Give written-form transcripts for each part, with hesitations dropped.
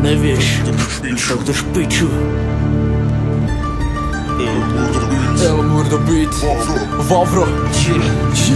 Nevieš, tak drž piču. El Murdo Beat, Vavro.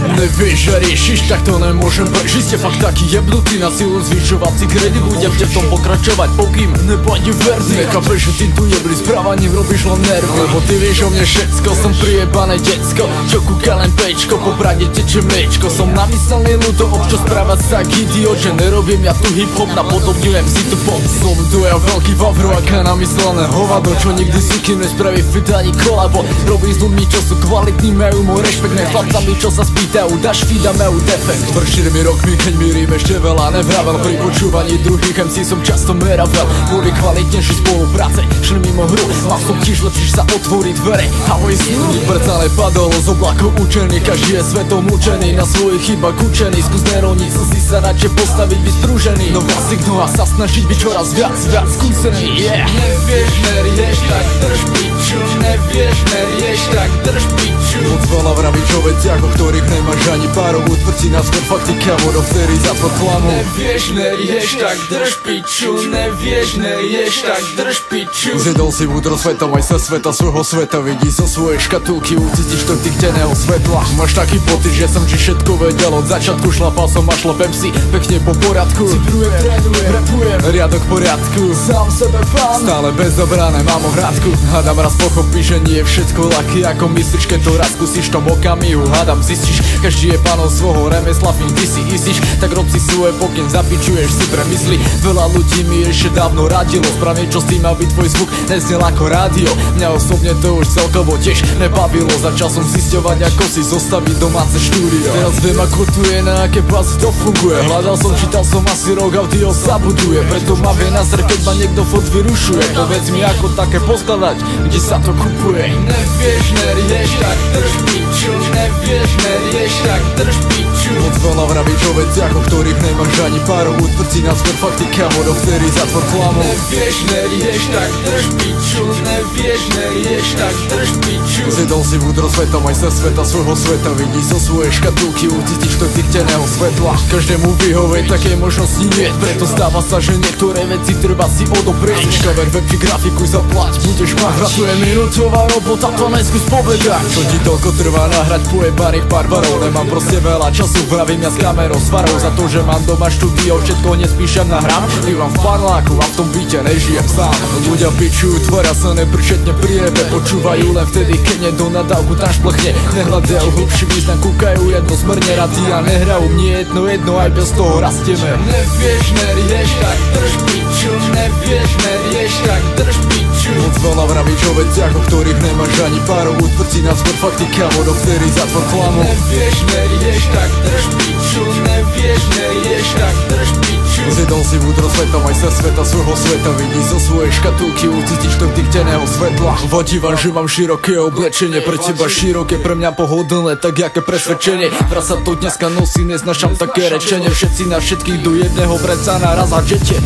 Nevieš a riešiš, tak to nemôžem prežiť. Ste fakt taký jebnutý, na silu zvyšovať si kredit. Budem v tom pokračovať, pokým nepadne verzi. Nechápeš, že ty tu jebli správaním robíš len nervy. Lebo ty vieš o mne všetko, som priebané decko, čo kúka len pečko, po brade teče mliečko. Som namyslený ľudo, občas správať sa tak idiot, že nerobím ja tu hip-hop, napodobňujem si tu pop. Som tu ja veľký Vavro, aká namyslené hovado, čo nikdy si kým nespraví fit ani kolabo. Robí s ľuďmi, čo sú kvalitní, majú môj rešpekt, ne chlapcami, čo sa spýtajú, dáš feed a majú defekt. Pred 4 rokmi, keď mi rým ešte veľa nevravel, pri počúvaní druhých MC som často meravel. Kvôli kvalitnejšej spolupráce šli mimo hru, mal som tiež lepšie sa otvoriť dvere. Ahoj snílny, preto nepadol z oblakov učený, každý je svetom učený, na svojich chybách učený. Skús neroniť, slzy sa radšej postaviť, byť strúžený. No vlastne a sa snažiť byť čoraz viac skúsený. Nevieš, nerieš, tak drž piču. Nevieš, nerieš, tak drž piču. Moc veľa vravíš o veciach, o ktorých nemáš ani páru. Utvrdí nás skôr fakty, kamo, do vtedy zatvor klamu. Nevieš, nerieš, tak drž piču. Nevieš, nerieš, tak drž piču. Zjedol si múdro sveta, maj sa sveta svojho sveta. Vidí zo svojej škatulky, ucítiš to týchtenného svetla. Máš taký pocit, že som ti všetko vedel. Od začiatku šlapal som a šlapem si pekne po poriadku. Citrujem, trénujem, rapujem, riadok poriadku. Sám sebe pán, stále bez dobrá, nemám o hrádku. Hádam raz pochopíš, že nie je všetko ľahké ako myslíš, keď to raz skúsiš tom okamihu. Hádam zistíš, každý je pánom svojho remesla, fin ty si istíš, tak rob si svoje, pokým zapičuješ si premysli. Veľa ľudí mi ešte dávno radilo, správne čo s tým, aby tvoj zvuk neznel ako rádio. Mňa osobne to už celkovo tiež nebavilo, začal som zisťovať, ako si zostaviť domáce štúdio. Teraz viem, ako tu je, na aké bázy to funguje. Hľadal som, čítal som asi rok, audio sa buduje, preto ma vie na sr, keď ma niekto fot vyrušuje. Povedz mi, ako také poskladať, kde sa to kupuje. Nevieš, nerieš, tak drž piču. Nevieš, nerieš, tak drž piču. Moc veľa vravíš o veciach, o ktorých nemáš ani páru. Utvrdí nás skôr fakty, kamo, do vtedy zatvor klamu. Nevieš, nerieš, tak drž piču. Nevieš, nerieš, tak drž piču. Zjedol si múdro sveta, maj sa sveta svojho sveta. Vidí zo svojej škatulky, ucítiš to týchtenného svetla. Každému vyhovej, takej možnosti nie, preto stáva sa, že niektoré veci treba si odoprieť. Cover, web či grafiku zaplať, budeš mať. To je minútová robota, to neskús povedať. Čo ti toľko trvá nahrať pojebaných barbarov. Nemám proste veľa času, vravím ja s kamerou, s farou. Za to, že mám doma štúdio, všetko nespíšem na hrám. Bývam v paneláku a v tom byte nežijem sám. Ľudia pičujú, tvoria sa neprčetne priebe. Počúvajú len vtedy, keď nie do nadávku tam šplchne. Nehľadajú hlubší význam, kúkajú jednosmerne rady a nehrajú mne jedno, aj bez toho rastieme. Nevieš, nerieš, tak drž piču. Nevieš, nerieš, tak drž piču. Moc veľa vravíš o veciach, o ktorých nemáš ani páru. Utvrdí nás skôr fakty, kamo, do vtedy zatvor klamu. Nevieš, nerieš, tak drž piču. Nevieš, nerieš, tak drž piču. Zjedol si múdro sveta, maj sa sveta svojho sveta. Vidí zo svojej škatulky, ucítiš to týchtenného svetla. Vadí vám, že mám široké oblečenie, pre teba široké, pre mňa pohodlné, tak jaké presvedčenie. Raz sa to dneska nosí, neznašam také rečenie. Všetci na všetkých do jedného vreca naraz a žete.